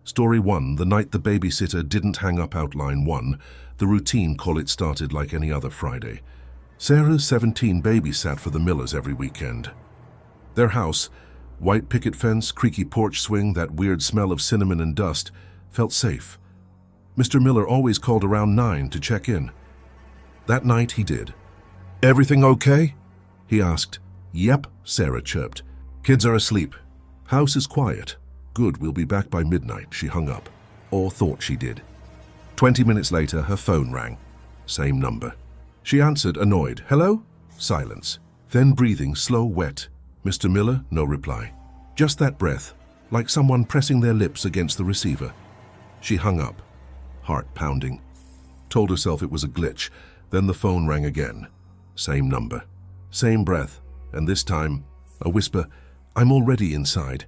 Story 1. The night the babysitter didn't hang up. Outline 1. The routine call it started like any other Friday. Sarah's 17 babysat for the Millers every weekend. Their house, white picket fence, creaky porch swing, that weird smell of cinnamon and dust, felt safe. Mr. Miller always called around 9 to check in. That night he did. "Everything okay?" he asked. "Yep," Sarah chirped. "Kids are asleep. House is quiet. Good, we'll be back by midnight." She hung up, or thought she did. 20 minutes later, her phone rang. Same number. She answered, annoyed. "Hello?" Silence. Then breathing, slow, wet. "Mr. Miller?" No reply. Just that breath, like someone pressing their lips against the receiver. She hung up, heart pounding. Told herself it was a glitch. Then the phone rang again. Same number. Same breath. And this time, a whisper, "I'm already inside."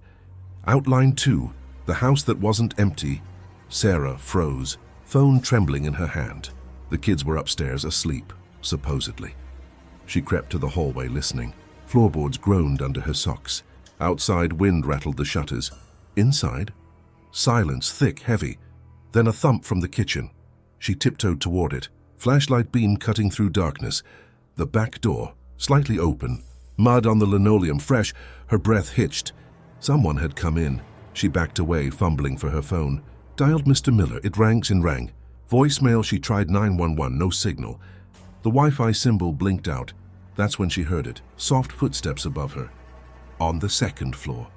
Outline 2. The house that wasn't empty. Sarah froze, phone trembling in her hand. The kids were upstairs asleep, supposedly. She crept to the hallway listening. Floorboards groaned under her socks. Outside, wind rattled the shutters. Inside, silence, thick, heavy. Then a thump from the kitchen. She tiptoed toward it, flashlight beam cutting through darkness. The back door, slightly open, mud on the linoleum, fresh. Her breath hitched. Someone had come in. She backed away, fumbling for her phone. Dialed Mr. Miller. It rang and rang. Voicemail. She tried 911, no signal. The Wi-Fi symbol blinked out. That's when she heard it. Soft footsteps above her. On the second floor.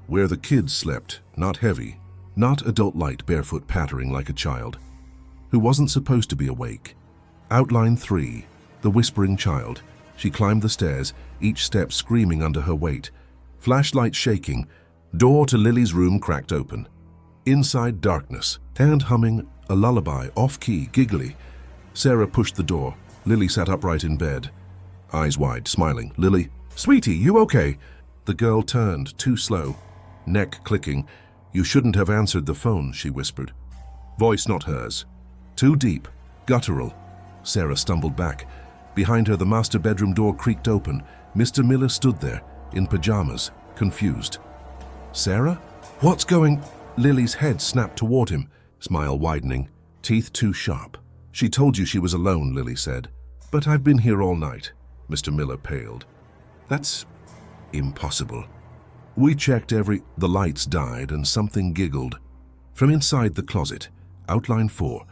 Where the kids slept, not heavy, not adult light, barefoot pattering like a child. Who wasn't supposed to be awake. Outline 3. The whispering child. She climbed the stairs, each step screaming under her weight. Flashlight shaking. Door to Lily's room cracked open. Inside, darkness. Hand humming, a lullaby, off-key, giggly. Sarah pushed the door. Lily sat upright in bed. Eyes wide, smiling. "Lily?" "Sweetie, you okay?" The girl turned, too slow. Neck clicking. "You shouldn't have answered the phone," she whispered. Voice not hers. Too deep, guttural. Sarah stumbled back. Behind her, the master bedroom door creaked open. Mr. Miller stood there, in pajamas, confused. "Sarah? What's going—" Lily's head snapped toward him, smile widening, teeth too sharp. "She told you she was alone," Lily said. "But I've been here all night." Mr. Miller paled. "That's impossible. We checked The lights died and something giggled." From inside the closet, outline 4.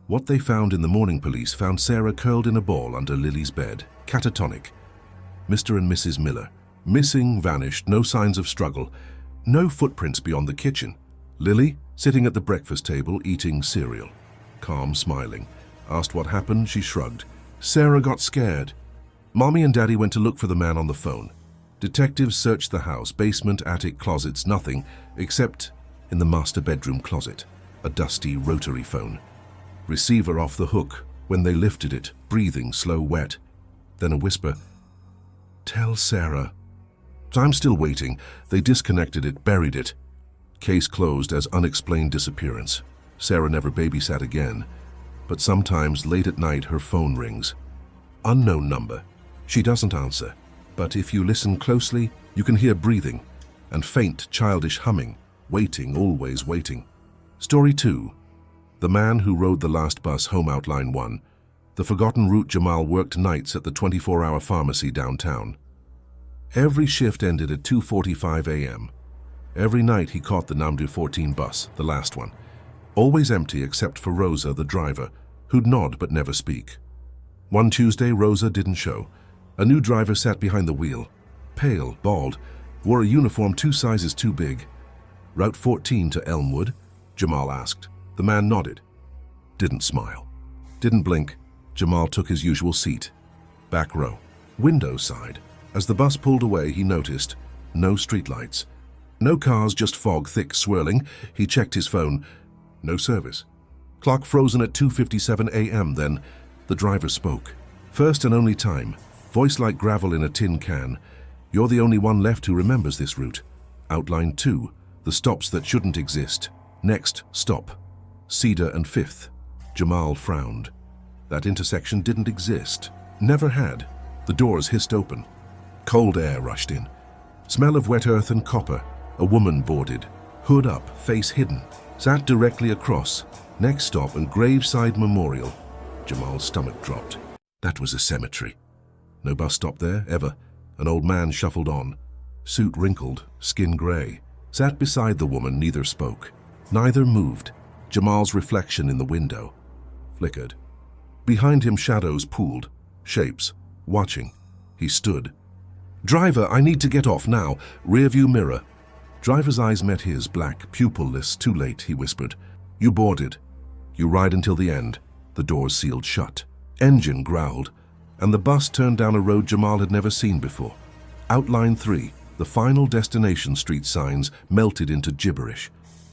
What they found in the morning. Police found Sarah curled in a ball under Lily's bed, catatonic. Mr. and Mrs. Miller. Missing, vanished, no signs of struggle. No footprints beyond the kitchen. Lily, sitting at the breakfast table, eating cereal. Calm, smiling. Asked what happened, she shrugged. Sarah got scared. Mommy and Daddy went to look for the man on the phone. Detectives searched the house, basement, attic, closets, nothing, except in the master bedroom closet, a dusty rotary phone. Receiver off the hook. When they lifted it, breathing, slow, wet. Then a whisper. "Tell Sarah." "I'm still waiting." They disconnected it, buried it. Case closed as unexplained disappearance. Sarah never babysat again. But sometimes, late at night, her phone rings. Unknown number. She doesn't answer. But if you listen closely, you can hear breathing and faint, childish humming. Waiting, always waiting. Story 2. The man who rode the last bus home. Outline 1. The forgotten route. Jamal worked nights at the 24-hour pharmacy downtown. Every shift ended at 2:45 a.m. Every night he caught the Namdu 14 bus, the last one. Always empty except for Rosa, the driver, who'd nod but never speak. One Tuesday, Rosa didn't show. A new driver sat behind the wheel. Pale, bald, wore a uniform 2 sizes too big. "Route 14 to Elmwood?" Jamal asked. The man nodded. Didn't smile. Didn't blink. Jamal took his usual seat. Back row. Window side. As the bus pulled away, he noticed no streetlights. No cars, just fog, thick, swirling. He checked his phone. No service. Clock frozen at 2:57 a.m. Then the driver spoke. First and only time. Voice like gravel in a tin can. "You're the only one left who remembers this route." Outline 2. The stops that shouldn't exist. Next stop. Cedar and 5th. Jamal frowned. That intersection didn't exist. Never had. The doors hissed open. Cold air rushed in. Smell of wet earth and copper. A woman boarded. Hood up, face hidden. Sat directly across. Next stop and graveside memorial. Jamal's stomach dropped. That was a cemetery. No bus stop there, ever. An old man shuffled on. Suit wrinkled, skin grey. Sat beside the woman, neither spoke. Neither moved. Jamal's reflection in the window flickered. Behind him shadows pooled. Shapes. Watching. He stood. "Driver, I need to get off now. Rearview mirror." Driver's eyes met his, black, pupilless. "Too late," he whispered. "You boarded. You ride until the end." The doors sealed shut. Engine growled, and the bus turned down a road Jamal had never seen before. Outline 3, the final destination street signs melted into gibberish.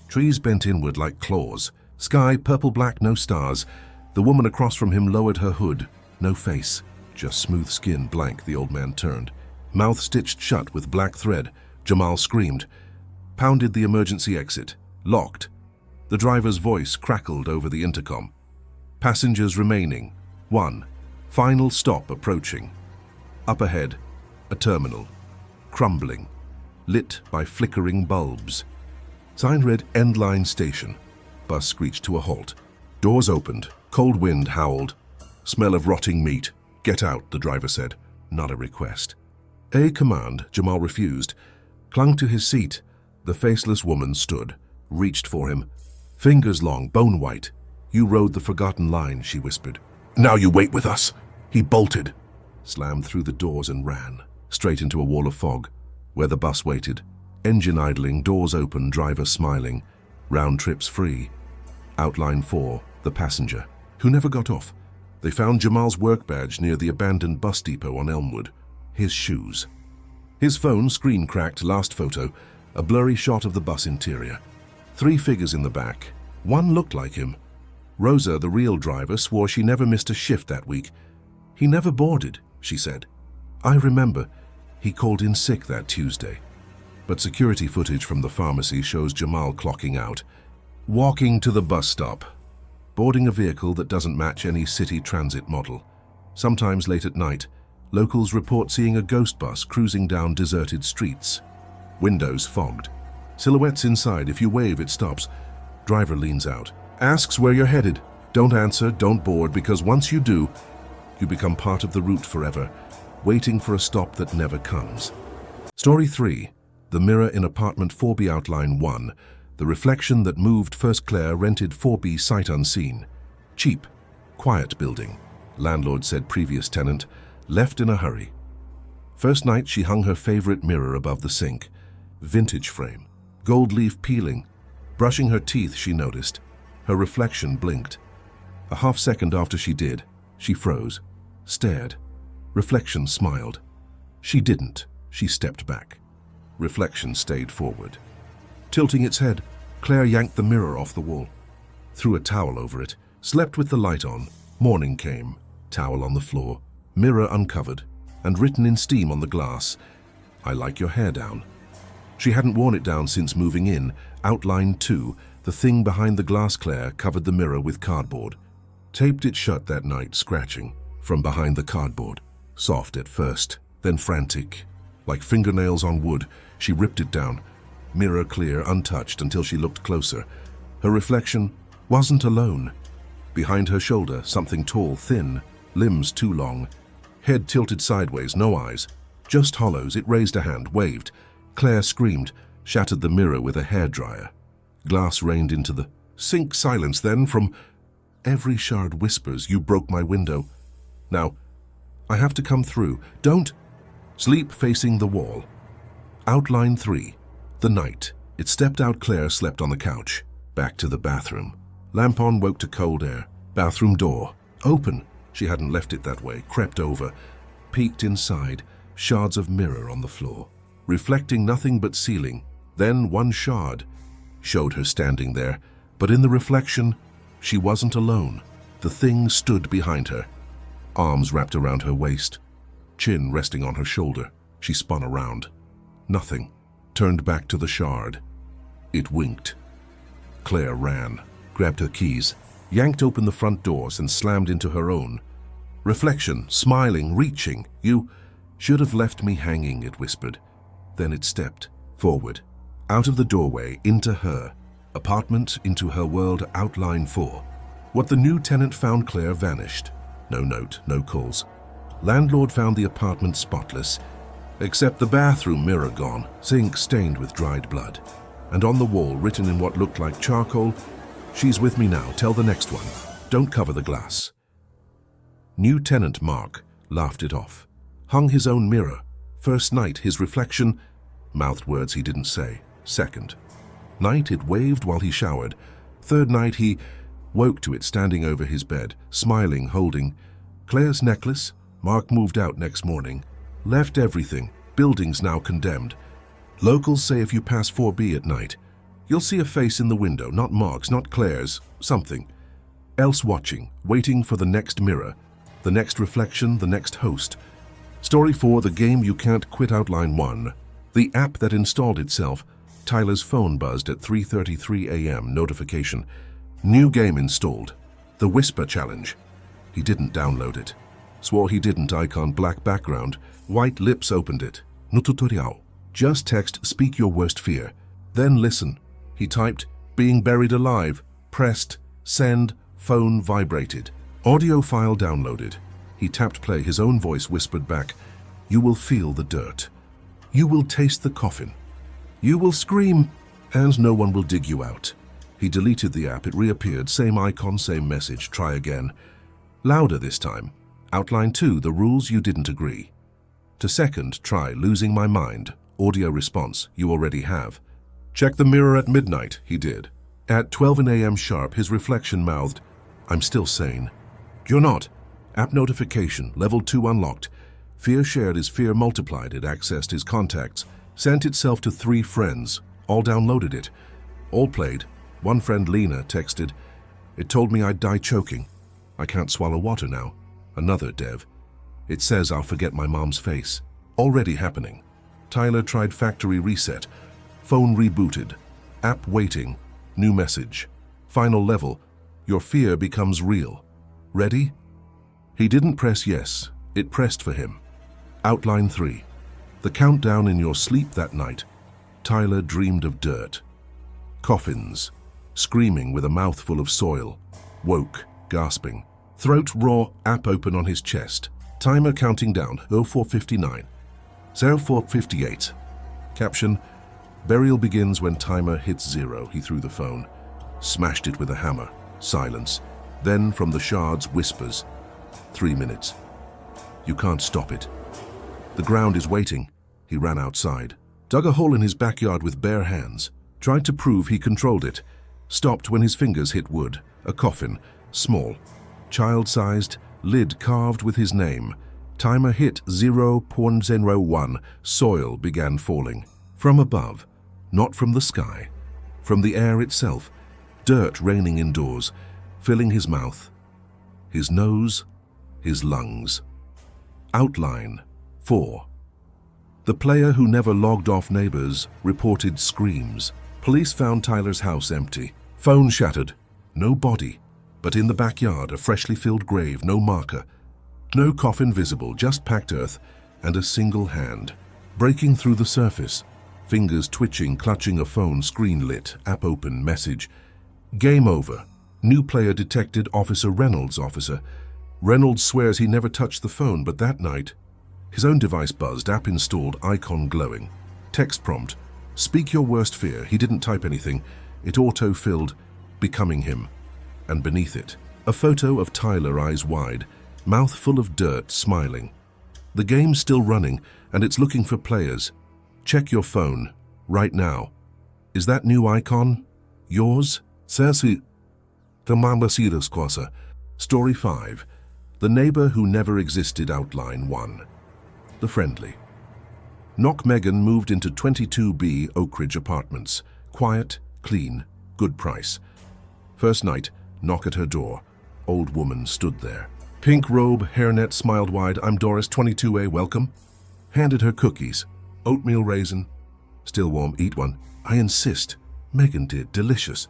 Trees bent inward like claws. Sky purple-black, no stars. The woman across from him lowered her hood. No face, just smooth skin, blank. The old man turned. Mouth stitched shut with black thread. Jamal screamed. Pounded the emergency exit. Locked. The driver's voice crackled over the intercom. Passengers remaining. 1. Final stop approaching. Up ahead, a terminal. Crumbling. Lit by flickering bulbs. Sign read Endline Station. Bus screeched to a halt. Doors opened. Cold wind howled. Smell of rotting meat. "Get out," the driver said. Not a request. A command. Jamal refused. Clung to his seat. The faceless woman stood. Reached for him. Fingers long, bone white. "You rode the forgotten line," she whispered. "Now you wait with us." He bolted. Slammed through the doors and ran. Straight into a wall of fog. Where the bus waited. Engine idling, doors open, driver smiling. Round trips free. Outline 4, the passenger. Who never got off. They found Jamal's work badge near the abandoned bus depot on Elmwood. His shoes. His phone screen cracked. Last photo. A blurry shot of the bus interior. 3 figures in the back. One looked like him. Rosa, the real driver, swore she never missed a shift that week. "He never boarded," she said. "I remember. He called in sick that Tuesday." But security footage from the pharmacy shows Jamal clocking out. Walking to the bus stop. Boarding a vehicle that doesn't match any city transit model. Sometimes late at night, locals report seeing a ghost bus cruising down deserted streets. Windows fogged. Silhouettes inside. If you wave, it stops. Driver leans out. Asks where you're headed. Don't answer, don't board, because once you do, you become part of the route forever, waiting for a stop that never comes. Story 3. The mirror in apartment 4B outline 1. The reflection that moved. First Claire rented 4B sight unseen. Cheap. Quiet building. Landlord said previous tenant. Left in a hurry. First night she hung her favorite mirror above the sink. Vintage frame. Gold leaf peeling. Brushing her teeth, she noticed. Her reflection blinked. A half second after she did, she froze. Stared. Reflection smiled. She didn't. She stepped back. Reflection stayed forward. Tilting its head, Claire yanked the mirror off the wall. Threw a towel over it. Slept with the light on. Morning came. Towel on the floor. Mirror uncovered. And written in steam on the glass, "I like your hair down." She hadn't worn it down since moving in. Outline 2, the thing behind the glass. Claire covered the mirror with cardboard. Taped it shut that night, scratching. From behind the cardboard. Soft at first, then frantic. Like fingernails on wood, she ripped it down. Mirror clear, untouched until she looked closer. Her reflection wasn't alone. Behind her shoulder, something tall, thin, limbs too long. Head tilted sideways, no eyes. Just hollows. It raised a hand, waved. Claire screamed, shattered the mirror with a hairdryer. Glass rained into the sink. Silence then from every shard. Whispers, "You broke my window. Now, I have to come through. Don't." Sleep facing the wall. Outline 3. The night. It stepped out. Claire slept on the couch. Back to the bathroom. Lamp on, woke to cold air. Bathroom door. Open. She hadn't left it that way. Crept over. Peeked inside. Shards of mirror on the floor. Reflecting nothing but ceiling. Then one shard. Showed her standing there. But in the reflection, she wasn't alone. The thing stood behind her. Arms wrapped around her waist. Chin resting on her shoulder. She spun around. Nothing. Turned back to the shard. It winked. Claire ran. Grabbed her keys. Yanked open the front doors and slammed into her own. Reflection, smiling, reaching. "You should have left me hanging," it whispered. Then it stepped forward. Out of the doorway, into her. Apartment into her world, outline 4. What the new tenant found Claire vanished. No note, no calls. Landlord found the apartment spotless, except the bathroom mirror gone, sink stained with dried blood. And on the wall, written in what looked like charcoal, "She's with me now, tell the next one. Don't cover the glass." New tenant Mark laughed it off. Hung his own mirror. First night, his reflection, mouthed words he didn't say. Second night, it waved while he showered. Third night, he woke to it standing over his bed, smiling, holding Claire's necklace. Mark moved out next morning. Left everything. Buildings now condemned. Locals say if you pass 4B at night, you'll see a face in the window, not Mark's, not Claire's, something else watching, waiting for the next mirror, the next reflection, the next host. Story 4, the game you can't quit, outline 1. The app that installed itself. Tyler's phone buzzed at 3:33 a.m. Notification. New game installed. The Whisper Challenge. He didn't download it. Swore he didn't. Icon black background. White lips opened it. No tutorial. Just text "speak your worst fear." Then listen. He typed "being buried alive." Pressed send. Phone vibrated. Audio file downloaded. He tapped play. His own voice whispered back, "You will feel the dirt. You will taste the coffin. You will scream, and no one will dig you out." He deleted the app. It reappeared. Same icon, same message. Try again. Louder this time. Outline 2, the rules you didn't agree. To second, try "losing my mind." Audio response, "you already have." Check the mirror at midnight. He did. At 12 a.m. sharp, his reflection mouthed, "I'm still sane." "You're not." App notification, level 2 unlocked. Fear shared is fear multiplied. It accessed his contacts, sent itself to 3 friends. All downloaded it. All played. One friend, Lena, texted, "It told me I'd die choking. I can't swallow water now." Another, Dev, "It says I'll forget my mom's face." Already happening. Tyler tried factory reset. Phone rebooted. App waiting. New message. Final level. Your fear becomes real. Ready? He didn't press yes. It pressed for him. Outline 3. The countdown in your sleep that night. Tyler dreamed of dirt. Coffins. Screaming with a mouthful of soil. Woke, gasping. Throat raw, app open on his chest. Timer counting down, 04:59. 04:58. Caption, burial begins when timer hits 0. He threw the phone. Smashed it with a hammer. Silence. Then from the shards, whispers. 3 minutes. You can't stop it. The ground is waiting. He ran outside. Dug a hole in his backyard with bare hands. Tried to prove he controlled it. Stopped when his fingers hit wood. A coffin. Small. Child-sized. Lid carved with his name. Timer hit 0.01. Soil began falling. From above. Not from the sky. From the air itself. Dirt raining indoors. Filling his mouth. His nose. His lungs. Outline 4. The player who never logged off. Neighbors reported screams. Police found Tyler's house empty. Phone shattered. No body. But in the backyard, a freshly filled grave, no marker. No coffin visible, just packed earth and a single hand. Breaking through the surface. Fingers twitching, clutching a phone, screen lit, app open, message. Game over. New player detected. Officer Reynolds. Reynolds swears he never touched the phone, but that night, his own device buzzed, app installed, icon glowing. Text prompt, "Speak your worst fear." He didn't type anything. It auto-filled, "becoming him." And beneath it, a photo of Tyler, eyes wide, mouth full of dirt, smiling. The game's still running, and it's looking for players. Check your phone, right now. Is that new icon yours? Sersi. Story 5. The neighbor who never existed. Outline 1. The friendly. Knock Megan moved into 22B Oak Ridge Apartments. Quiet, clean, good price. First night, knock at her door. Old woman stood there. Pink robe, hairnet, smiled wide. "I'm Doris, 22A, welcome." Handed her cookies. Oatmeal raisin. "Still warm, eat one." "I insist." Megan did, delicious.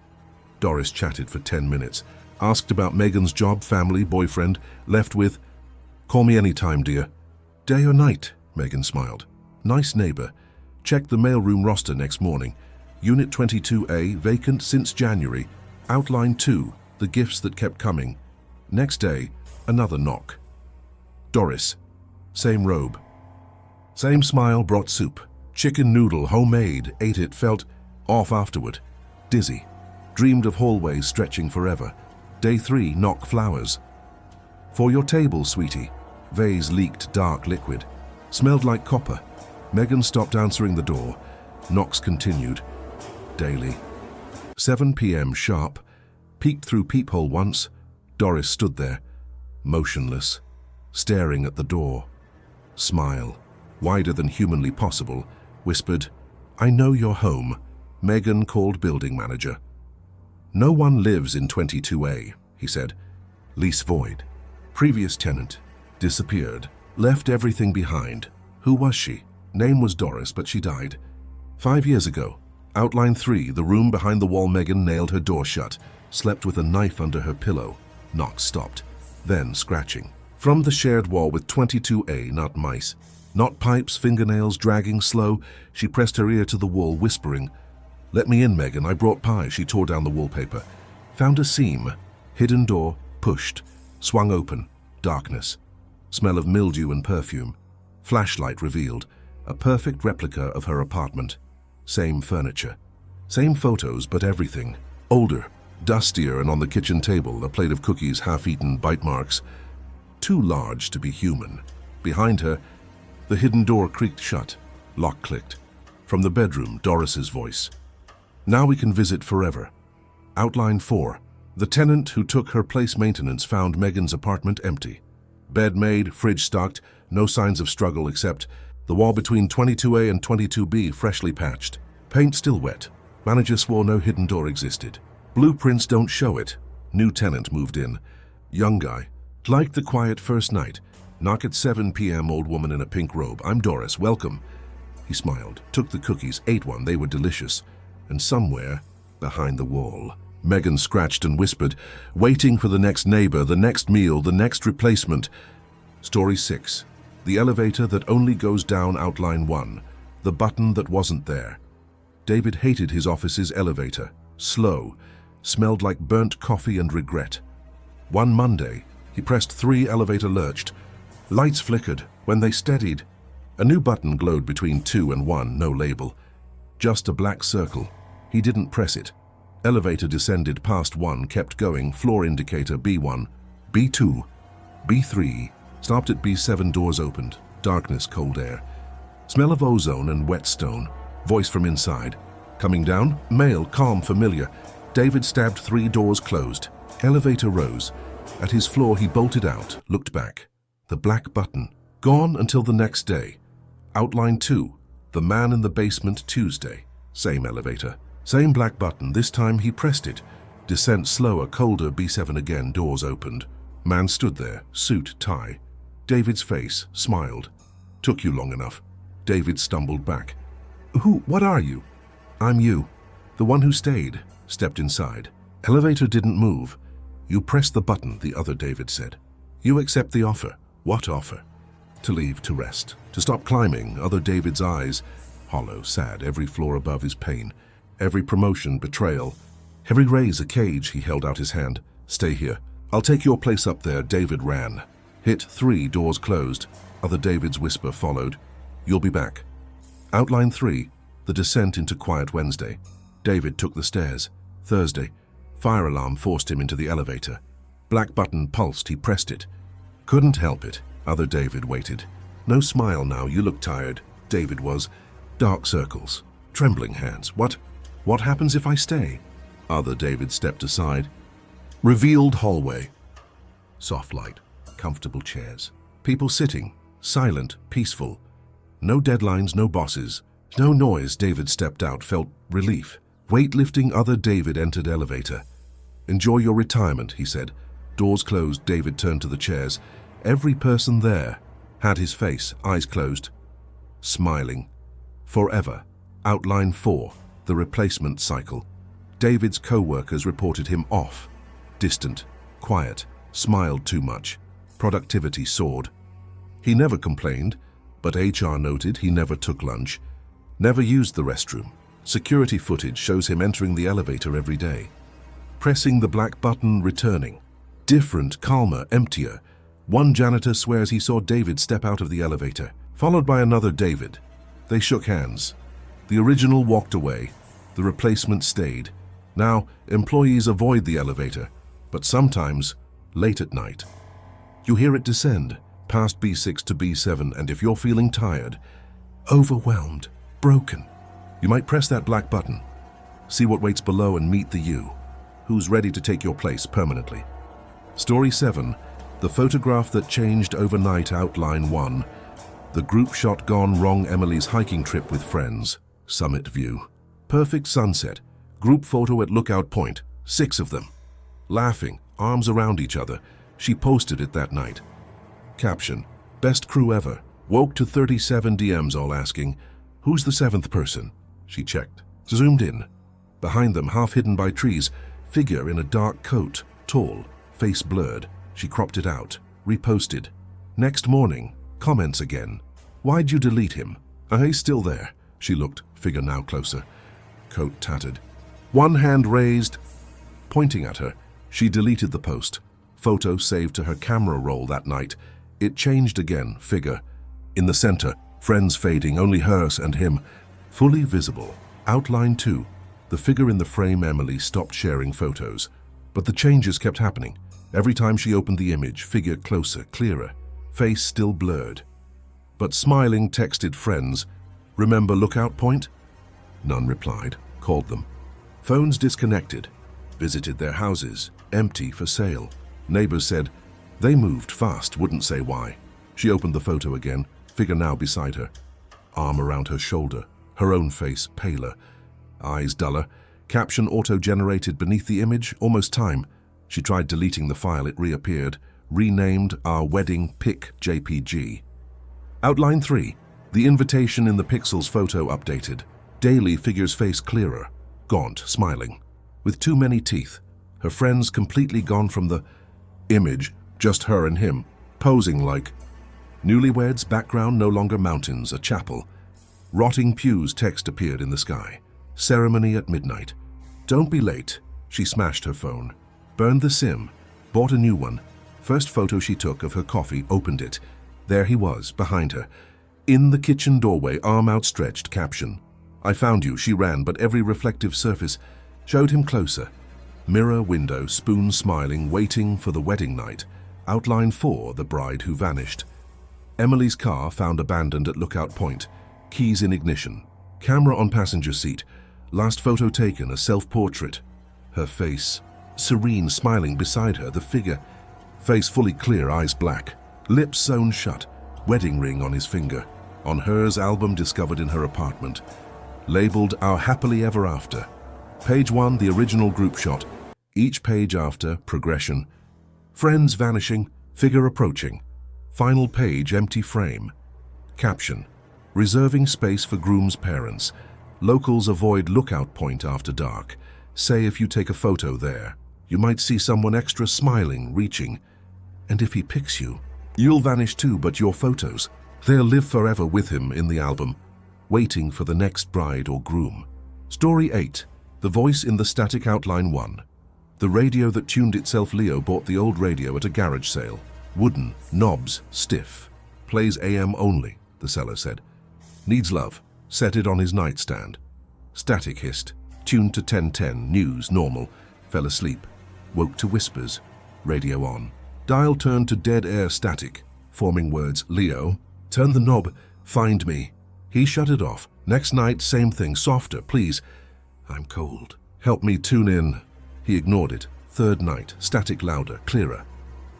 Doris chatted for 10 minutes. Asked about Megan's job, family, boyfriend. Left with, "Call me anytime, dear." "Day or night?" Megan smiled. Nice neighbor. Checked the mailroom roster next morning. Unit 22A, vacant since January. Outline 2, the gifts that kept coming. Next day, another knock. Doris. Same robe. Same smile, brought soup. Chicken noodle, homemade, ate it, felt off afterward. Dizzy. Dreamed of hallways stretching forever. Day 3, knock flowers. For your table, sweetie. Vase leaked dark liquid. Smelled like copper. Megan stopped answering the door. Knocks continued. Daily. 7 p.m. sharp. Peeked through peephole once. Doris stood there, motionless, staring at the door. Smile, wider than humanly possible, whispered, "I know you're home." Megan called building manager. "No one lives in 22A, he said. Lease void. Previous tenant. Disappeared. Left everything behind. Who was she? Name was Doris, but she died. 5 years ago. Outline 3, the room behind the wall. Megan nailed her door shut. Slept with a knife under her pillow. Knocks stopped. Then scratching. From the shared wall with 22A, not mice. Not pipes, fingernails, dragging slow. She pressed her ear to the wall, whispering, "Let me in, Megan. I brought pie." She tore down the wallpaper. Found a seam. Hidden door. Pushed. Swung open. Darkness. Smell of mildew and perfume. Flashlight revealed. A perfect replica of her apartment. Same furniture. Same photos, but everything. Older. Dustier, and on the kitchen table, a plate of cookies, half-eaten, bite marks. Too large to be human. Behind her, the hidden door creaked shut. Lock clicked. From the bedroom, Doris's voice. "Now we can visit forever." Outline 4. The tenant who took her place maintenance found Megan's apartment empty. Bed made, fridge stocked, no signs of struggle except the wall between 22A and 22B freshly patched. Paint still wet. Manager swore no hidden door existed. Blueprints don't show it. New tenant moved in. Young guy. Like the quiet first night. Knock at 7 p.m. Old woman in a pink robe. "I'm Doris. Welcome." He smiled, took the cookies, ate one. They were delicious. And somewhere, behind the wall, Megan scratched and whispered, waiting for the next neighbor, the next meal, the next replacement. Story 6. The elevator that only goes down. Outline 1. The button that wasn't there. David hated his office's elevator. Slow. Smelled like burnt coffee and regret. One Monday, he pressed 3. Elevator lurched. Lights flickered. When they steadied, a new button glowed between 2 and 1, no label. Just a black circle. He didn't press it. Elevator descended past 1, kept going, floor indicator B1, B2, B3, stopped at B7, doors opened, darkness, cold air. Smell of ozone and wet stone, voice from inside. Coming down, male, calm, familiar. David stabbed 3, doors closed. Elevator rose. At his floor he bolted out, looked back. The black button, gone until the next day. Outline 2, the man in the basement. Tuesday, same elevator. Same black button, this time he pressed it. Descent slower, colder, B7 again, doors opened. Man stood there, suit, tie. David's face, smiled. "Took you long enough." David stumbled back. What are you?" "I'm you, the one who stayed." Stepped inside. Elevator didn't move. "You pressed the button," the other David said. "You accept the offer." "What offer?" "To leave, to rest, to stop climbing." Other David's eyes, hollow, sad, every floor above is pain. Every promotion, betrayal. Every raise, a cage. He held out his hand. "Stay here. I'll take your place up there." David ran. Hit 3, doors closed. Other David's whisper followed. "You'll be back." Outline 3, the descent into quiet Wednesday. David took the stairs. Thursday, fire alarm forced him into the elevator. Black button pulsed, he pressed it. Couldn't help it. Other David waited. No smile now, "You look tired." David was. Dark circles. Trembling hands. What happens if I stay?" Other David stepped aside. Revealed hallway. Soft light. Comfortable chairs. People sitting. Silent, peaceful. No deadlines, no bosses. No noise. David stepped out, felt relief. Weightlifting. Other David entered elevator. "Enjoy your retirement," he said. Doors closed. David turned to the chairs. Every person there had his face, eyes closed. Smiling. Forever. Outline 4. The replacement cycle. David's co-workers reported him off. Distant, quiet, smiled too much. Productivity soared. He never complained, but HR noted he never took lunch, never used the restroom, Security footage shows him entering the elevator every day. Pressing the black button, returning. Different, calmer, emptier. One janitor swears he saw David step out of the elevator, followed by another David. They shook hands. The original walked away. The replacement stayed. Now, employees avoid the elevator, but sometimes late at night. You hear it descend, past B6 to B7, and if you're feeling tired, overwhelmed, broken, you might press that black button. See what waits below and meet the you, who's ready to take your place permanently. Story 7, The Photograph That Changed Overnight, Outline 1. The group shot gone wrong. Emily's hiking trip with friends. Summit view. Perfect sunset. Group photo at Lookout Point. 6 of them. Laughing, arms around each other. She posted it that night. Caption, best crew ever. Woke to 37 DMs all asking, who's the 7th person? She checked. Zoomed in. Behind them, half hidden by trees, figure in a dark coat, tall, face blurred. She cropped it out. Reposted. Next morning, comments again. Why'd you delete him? He's still there. She looked, figure now closer. Coat tattered. One hand raised, pointing at her. She deleted the post. Photo saved to her camera roll that night. It changed again, figure. In the center, friends fading, only hers and him. Fully visible. Outline 2. The figure in the frame. Emily stopped sharing photos. But the changes kept happening. Every time she opened the image, figure closer, clearer. Face still blurred. But smiling, texted friends. Remember Lookout Point? None replied. Called them. Phones disconnected. Visited their houses. Empty, for sale. Neighbors said, they moved fast, wouldn't say why. She opened the photo again, figure now beside her. Arm around her shoulder, her own face paler. Eyes duller. Caption auto-generated beneath the image, almost time. She tried deleting the file, it reappeared. Renamed Our Wedding Pic JPG. Outline 3. The invitation in the pixels photo updated. Daily figure's face clearer. Gaunt, smiling. With too many teeth. Her friends completely gone from the image, just her and him, posing like newlyweds. Background no longer mountains, a chapel. Rotting pews. Text appeared in the sky. Ceremony at midnight. Don't be late. She smashed her phone. Burned the SIM. Bought a new one. First photo she took of her coffee, opened it. There he was, behind her. In the kitchen doorway, arm outstretched. Caption, I found you. She ran, but every reflective surface showed him closer. Mirror, window, spoon smiling, waiting for the wedding night. Outline 4, the bride who vanished. Emily's car found abandoned at Lookout Point. Keys in ignition. Camera on passenger seat. Last photo taken, a self-portrait. Her face, serene, smiling beside her, the figure. Face fully clear, eyes black. Lips sewn shut. Wedding ring on his finger. On hers, album discovered in her apartment. Labeled Our Happily Ever After. Page 1, the original group shot. Each page after, progression. Friends vanishing, figure approaching. Final page, empty frame. Caption, reserving space for groom's parents. Locals avoid Lookout Point after dark. Say if you take a photo there, you might see someone extra smiling, reaching. And if he picks you, you'll vanish too, but your photos, they'll live forever with him in the album, waiting for the next bride or groom. Story 8. The voice in the static. Outline 1. The radio that tuned itself. Leo bought the old radio at a garage sale. Wooden, knobs, stiff. Plays AM only, the seller said. Needs love. Set it on his nightstand. Static hissed. Tuned to 1010, news, normal. Fell asleep. Woke to whispers. Radio on. Dial turned to dead air. Static. Forming words. Leo, turn the knob. Find me. He shut it off. Next night, same thing. Softer, please. I'm cold. Help me tune in. He ignored it. Third night. Static louder, clearer.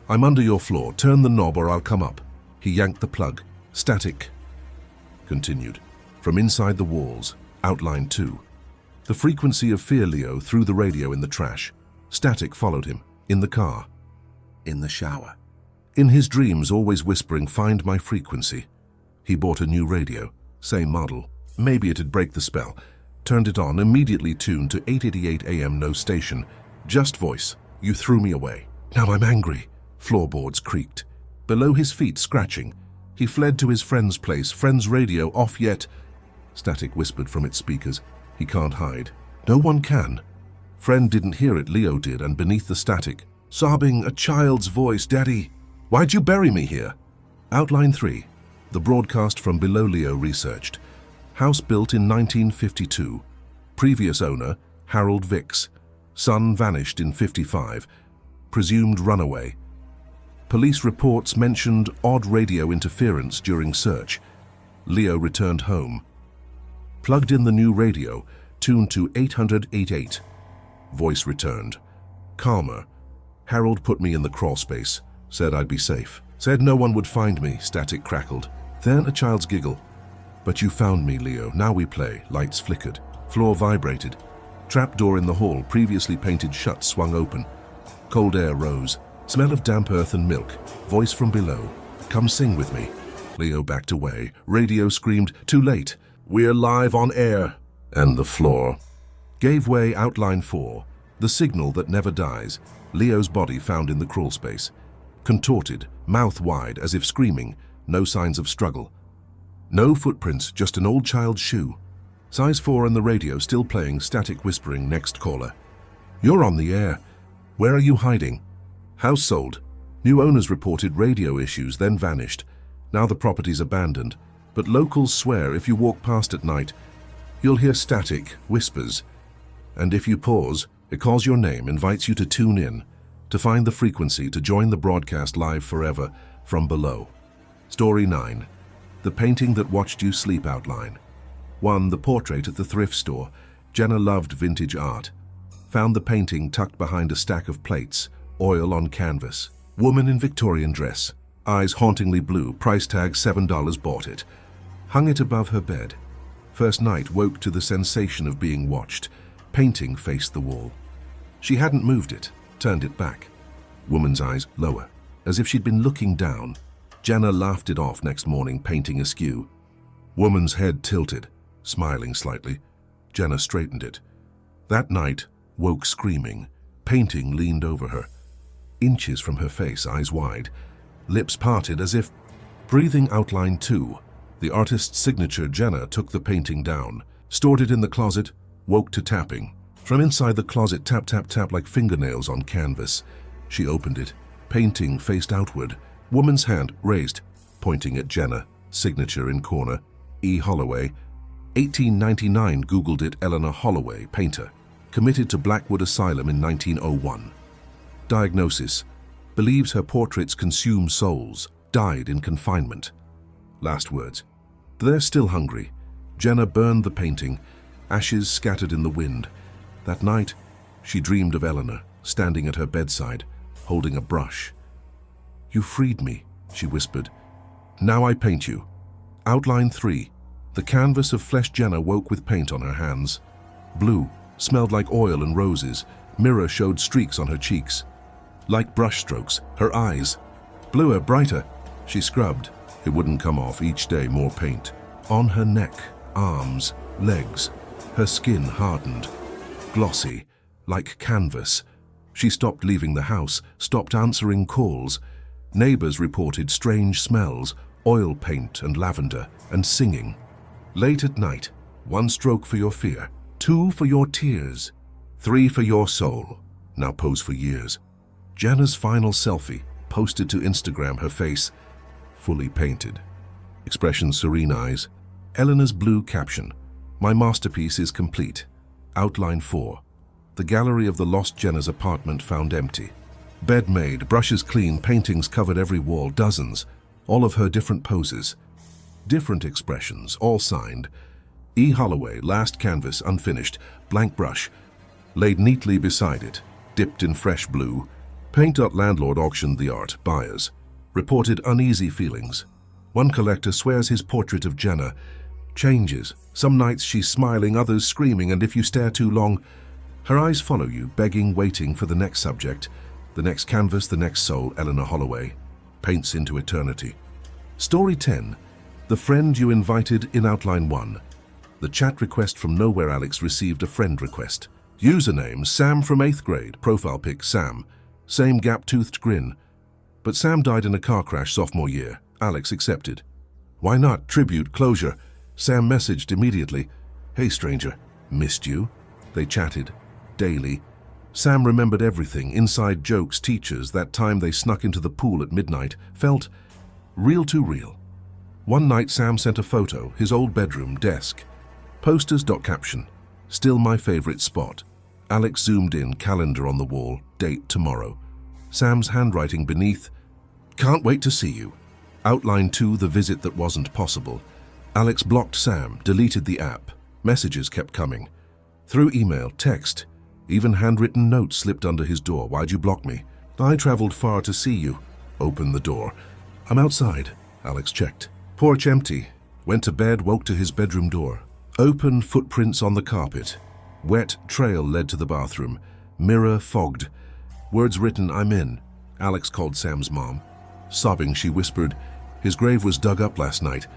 I'm under your floor. Turn the knob or I'll come up. He yanked the plug. Static. Continued. From inside the walls. Outline 2. The frequency of fear. Leo threw the radio in the trash. Static followed him. In the car. In the shower. In his dreams, always whispering, find my frequency. He bought a new radio. Same model. Maybe it'd break the spell. Turned it on, immediately tuned to 888 AM, no station. Just voice. You threw me away. Now I'm angry. Floorboards creaked. Below his feet, scratching. He fled to his friend's place. Friend's radio off yet. Static whispered from its speakers. He can't hide. No one can. Friend didn't hear it, Leo did, and beneath the static, sobbing, a child's voice, "Daddy, why'd you bury me here?" Outline 3. The broadcast from below. Leo researched. House built in 1952. Previous owner, Harold Vicks. Son vanished in 55. Presumed runaway. Police reports mentioned odd radio interference during search. Leo returned home. Plugged in the new radio, tuned to 800.88. Voice returned. Calmer. Harold put me in the crawl space. Said I'd be safe. Said no one would find me. Static crackled. Then a child's giggle. But you found me, Leo. Now we play. Lights flickered. Floor vibrated. Trapdoor in the hall, previously painted shut, swung open. Cold air rose. Smell of damp earth and milk. Voice from below. Come sing with me. Leo backed away. Radio screamed, "Too late. We're live on air." And the floor gave way. Outline 4. The signal that never dies. Leo's body found in the crawl space. Contorted, mouth wide, as if screaming. No signs of struggle. No footprints, just an old child's shoe. Size 4 and the radio still playing. Static whispering. Next caller. You're on the air. Where are you hiding? House sold. New owners reported radio issues, then vanished. Now the property's abandoned. But locals swear if you walk past at night, you'll hear static, whispers. And if you pause, it calls your name, invites you to tune in, to find the frequency, to join the broadcast live forever from below. Story 9. The painting that watched you sleep. Outline 1. The portrait at the thrift store. Jenna loved vintage art. Found the painting tucked behind a stack of plates, oil on canvas. Woman in Victorian dress, eyes hauntingly blue, price tag $7. Bought it. Hung it above her bed. First night woke to the sensation of being watched. Painting faced the wall. She hadn't moved it, turned it back. Woman's eyes lower, as if she'd been looking down. Jenna laughed it off next morning, painting askew. Woman's head tilted, smiling slightly. Jenna straightened it. That night, woke screaming. Painting leaned over her. Inches from her face, eyes wide. Lips parted as if breathing. Outline 2. The artist's signature. Jenna took the painting down, stored it in the closet, woke to tapping. From inside the closet, tap, tap, tap like fingernails on canvas. She opened it. Painting faced outward. Woman's hand raised, pointing at Jenna. Signature in corner. E. Holloway. 1899. Googled it. Eleanor Holloway, painter. Committed to Blackwood Asylum in 1901. Diagnosis. Believes her portraits consume souls. Died in confinement. Last words. They're still hungry. Jenna burned the painting. Ashes scattered in the wind. That night, she dreamed of Eleanor, standing at her bedside, holding a brush. You freed me, she whispered. Now I paint you. Outline 3. The canvas of flesh. Jenna woke with paint on her hands. Blue, smelled like oil and roses. Mirror showed streaks on her cheeks. Like brush strokes, her eyes. Bluer, brighter. She scrubbed. It wouldn't come off. Each day more paint. On her neck, arms, legs. Her skin hardened. Glossy, like canvas. She stopped leaving the house, stopped answering calls. Neighbors reported strange smells, oil paint and lavender, and singing. Late at night, 1 stroke for your fear, 2 for your tears, 3 for your soul. Now pose for years. Jenna's final selfie, posted to Instagram, her face fully painted. Expression serene eyes. Eleanor's blue caption. My masterpiece is complete. Outline 4. The gallery of the lost Jenna's apartment found empty. Bed made, brushes clean, paintings covered every wall, dozens. All of her different poses. Different expressions, all signed. E. Holloway, last canvas, unfinished, blank brush. Laid neatly beside it, dipped in fresh blue. Paint. Landlord auctioned the art, buyers. Reported uneasy feelings. One collector swears his portrait of Jenna changes. Some nights she's smiling, others screaming, and if you stare too long, her eyes follow you, begging, waiting for the next subject, the next canvas, the next soul. Eleanor Holloway. Paints into eternity. Story 10. The friend you invited. In outline 1. The chat request from nowhere. Alex received a friend request. Username, Sam from 8th grade. Profile pic, Sam. Same gap-toothed grin. But Sam died in a car crash sophomore year. Alex accepted. Why not? Tribute, closure. Sam messaged immediately. Hey stranger, Missed you. They chatted. Daily. Sam remembered everything, inside jokes, teachers, that time they snuck into the pool at midnight. Felt real too real. One night Sam sent a photo, his old bedroom, desk. Posters. Caption. Still my favorite spot. Alex zoomed in, calendar on the wall, date tomorrow. Sam's handwriting beneath. Can't wait to see you. Outline 2, the visit that wasn't possible. Alex blocked Sam, deleted the app. Messages kept coming. Through email, text. Even handwritten notes slipped under his door. Why'd you block me? I traveled far to see you. Open the door. I'm outside. Alex checked. Porch empty. Went to bed, woke to his bedroom door. Open, footprints on the carpet. Wet trail led to the bathroom. Mirror fogged. Words written, I'm in. Alex called Sam's mom. Sobbing, she whispered, his grave was dug up last night.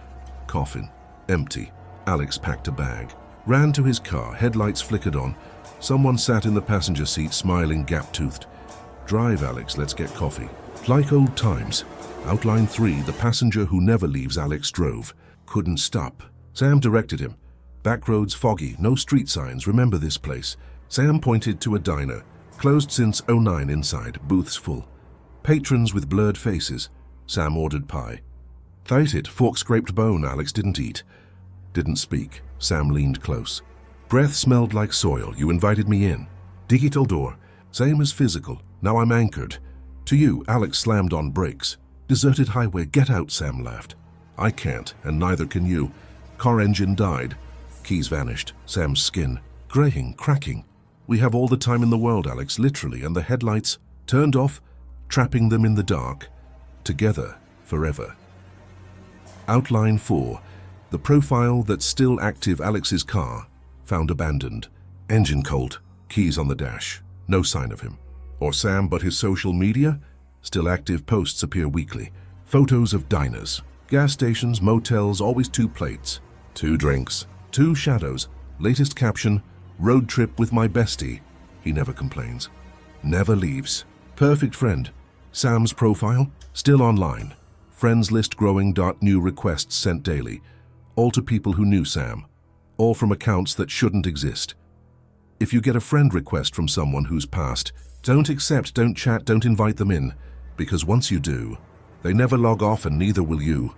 Coffin. Empty. Alex packed a bag. Ran to his car, headlights flickered on. Someone sat in the passenger seat, smiling, gap-toothed. Drive, Alex, let's get coffee. Like old times. Outline 3, the passenger who never leaves. Alex drove. Couldn't stop. Sam directed him. Back roads foggy, no street signs, remember this place. Sam pointed to a diner. Closed since '09 inside, booths full. Patrons with blurred faces. Sam ordered pie. Ate it, fork-scraped bone. Alex didn't eat. Didn't speak. Sam leaned close. Breath smelled like soil. You invited me in. Digital door. Same as physical. Now I'm anchored. To you. Alex slammed on brakes. Deserted highway. Get out, Sam laughed. I can't, and neither can you. Car engine died. Keys vanished. Sam's skin. Graying, cracking. We have all the time in the world, Alex, literally, and the headlights turned off, trapping them in the dark. Together, forever. Outline 4. The profile that's still active. Alex's car. Found abandoned. Engine cold. Keys on the dash. No sign of him. Or Sam, but his social media? Still active. Posts appear weekly. Photos of diners. Gas stations, motels, always 2 plates. 2 drinks. 2 shadows. Latest caption, road trip with my bestie. He never complains. Never leaves. Perfect friend. Sam's profile, still online. Friends list growing. New requests sent daily. All to people who knew Sam. All from accounts that shouldn't exist. If you get a friend request from someone who's passed, don't accept, don't chat, don't invite them in. Because once you do, they never log off and neither will you.